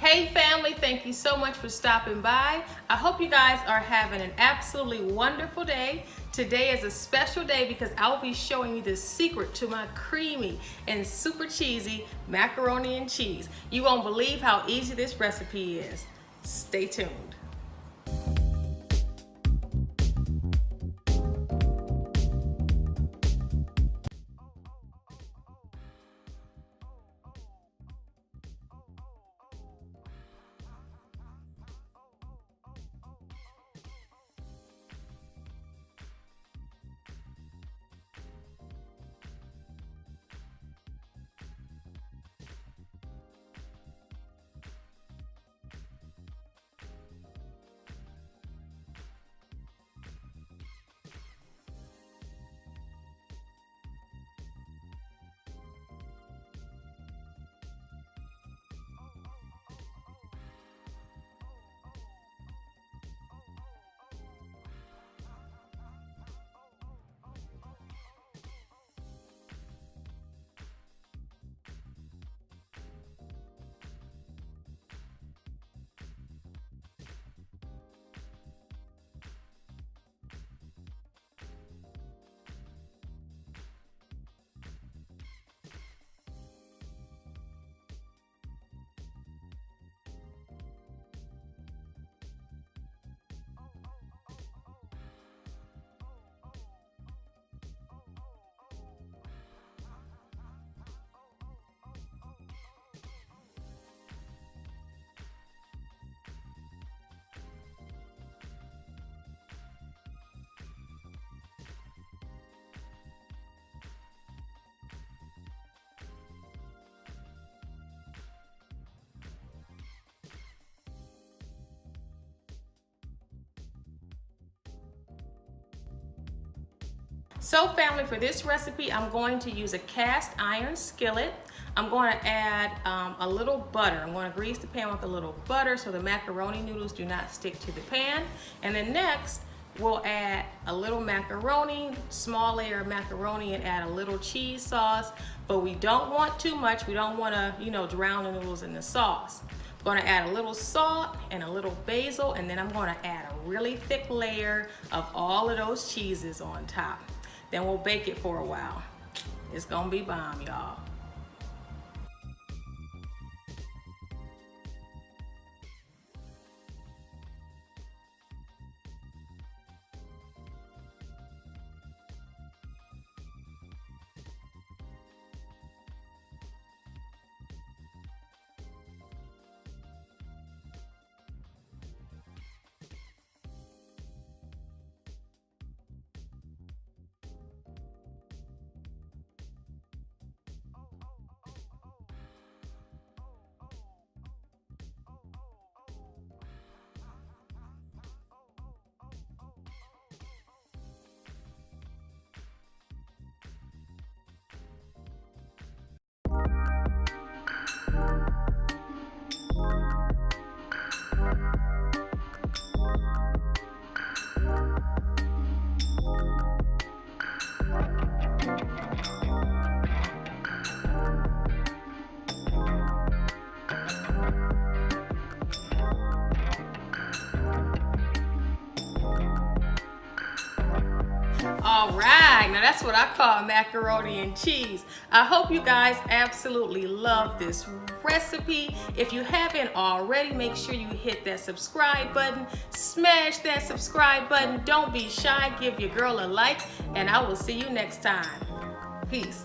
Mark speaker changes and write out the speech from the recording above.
Speaker 1: Hey family, thank you so much for stopping by. I hope you guys are having an absolutely wonderful day. Today is a special day because I will be showing you the secret to my creamy and super cheesy macaroni and cheese. You won't believe how easy this recipe is. Stay tuned. So family, for this recipe, I'm going to use a cast iron skillet. I'm going to add a little butter. I'm going to grease the pan with a little butter so the macaroni noodles do not stick to the pan. And then next, we'll add a little macaroni, small layer of macaroni, and add a little cheese sauce. But we don't want too much. We don't want to, drown the noodles in the sauce. I'm going to add a little salt and a little basil, and then I'm going to add a really thick layer of all of those cheeses on top. Then we'll bake it for a while. It's gonna be bomb, y'all. All right, now that's what I call macaroni and cheese. I hope you guys absolutely love this recipe. If you haven't already, make sure you hit that subscribe button, smash that subscribe button. Don't be shy, give your girl a like, and I will see you next time. Peace.